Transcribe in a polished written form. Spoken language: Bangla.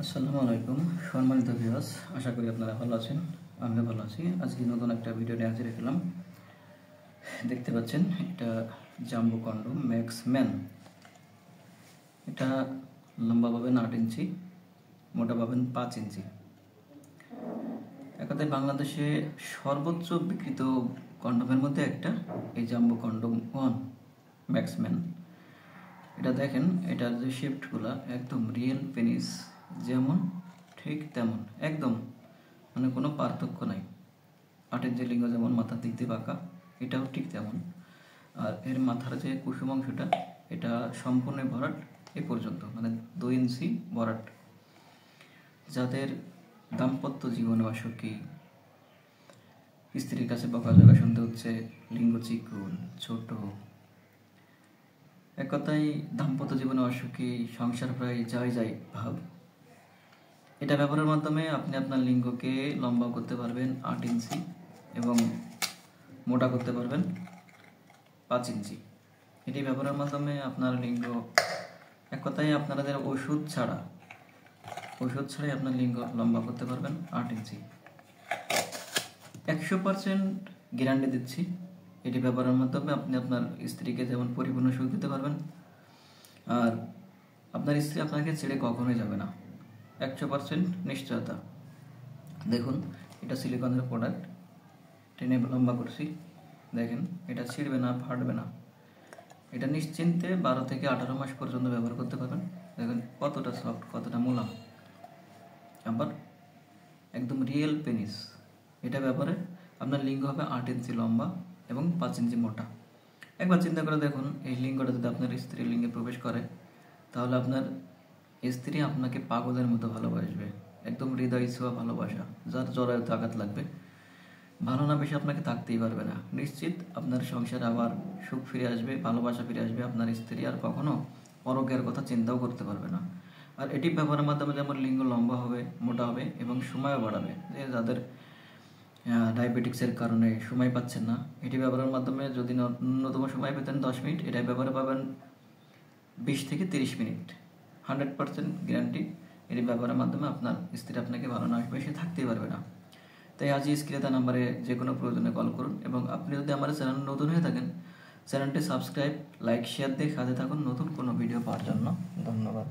আসসালামু আলাইকুম সম্মানিত ভিউয়ার্স, আশা করি আপনারা ভালো আছেন। আমিও ভালো আছি। আজকে নতুন একটা ভিডিও নিয়ে হাজির হলাম। দেখতে পাচ্ছেন এটা জাম্বো কন্ডম ম্যাক্স ম্যান। এটা লম্বা পাবেন 8 ইঞ্চি, মোটা পাবেন 5 ইঞ্চি। একাতে বাংলাদেশে সর্বোচ্চ বিক্রিত কন্ডমের মধ্যে একটা এই জাম্বো কন্ডম 1 ম্যাক্স ম্যান। এটা দেখেন, এটার যে শেপগুলা একদম রিয়েল পেনিস যেমন ঠিক তেমন, একদম মানে কোনো পার্থক্য নাই। 8 ইঞ্চি লিঙ্গ যেমন মাথার দিক দিয়ে বাঁকা, এটাও ঠিক তেমন। আর এর মাথার যে কুসুম অংশটা, এটা সম্পূর্ণ ভরাট এ পর্যন্ত, মানে 2 ইঞ্চি ভরাট। যাদের দাম্পত্য জীবনে আসক্তি, স্ত্রীর কাছে বকাঝকা শুনতে হচ্ছে, লিঙ্গ চিকুন ছোট, এক কথায় দাম্পত্য জীবনে আসক্তি, সংসার প্রায় যায় ভাব, এটা ব্যবহারের মাধ্যমে আপনি আপনার লিঙ্গকে লম্বা করতে পারবেন 8 ইঞ্চি এবং মোটা করতে পারবেন 5 ইঞ্চি। এটি ব্যবহারের মাধ্যমে আপনার লিঙ্গ, এক কথায় আপনাদের ওষুধ ছাড়াই আপনার লিঙ্গ লম্বা করতে পারবেন 8 ইঞ্চি। 100% গ্যারান্টি দিচ্ছি। এটি ব্যবহারের মাধ্যমে আপনি আপনার স্ত্রীকে যেমন পরিপূর্ণ সুখ দিতে পারবেন, আর আপনার স্ত্রী আপনাকে ছেড়ে কখনোই যাবে না। 100% নিশ্চয়তা। দেখুন, এটা সিলিকনের প্রোডাক্ট, টেনে লম্বা করছি, দেখেন এটা ছিঁড়বে না, ফাটবে না। এটা নিশ্চিন্তে 12 থেকে 18 মাস পর্যন্ত ব্যবহার করতে পারবেন। দেখেন কতটা সফট, কতটা মোলাম, আবার একদম রিয়েল পেনিস। এটা ব্যবহারে আপনার লিঙ্গ হবে 8 ইঞ্চি লম্বা এবং 5 ইঞ্চি মোটা। একবার চিন্তা করে দেখুন, এই লিঙ্গটা যদি আপনার স্ত্রীর লিঙ্গে প্রবেশ করে, তাহলে আপনার স্ত্রী আপনাকে পাগলের মতো ভালোবাসবে, একদম হৃদয় ছোঁয়া ভালোবাসা, যার জরায়ুতে আঘাত লাগবে। ভালো না বেশি আপনাকে থাকতেই পারবে না। নিশ্চিত আপনার সংসারে আবার সুখ ফিরে আসবে, ভালোবাসা ফিরে আসবে। আপনার স্ত্রী আর কখনো পরকীয়ার কথা চিন্তাও করতে পারবে না। আর এটি ব্যবহারের মাধ্যমে যেমন লিঙ্গ লম্বা হবে, মোটা হবে এবং সময়ও বাড়াবে। যে যাদের ডায়াবেটিক্সের কারণে সময় পাচ্ছেন না, এটি ব্যবহারের মাধ্যমে যদি ন্যূনতম সময় পেতেন 10 মিনিট, এটা ব্যবহারে পাবেন 20 থেকে 30 মিনিট। 100% গ্যারান্টি। এটি ব্যবহারের মাধ্যমে আপনার স্ত্রী আপনাকে ভালো না আসবে, সে থাকতেই পারবে না। তাই আজই স্ক্রিনে দেওয়া নাম্বারে যে কোনো প্রয়োজনে কল করুন, এবং আপনি যদি আমার চ্যানেল নতুন হয়ে থাকেন, চ্যানেলটি সাবস্ক্রাইব, লাইক, শেয়ার দিয়ে সাথে থাকুন নতুন কোনো ভিডিও পাওয়ার জন্য। ধন্যবাদ।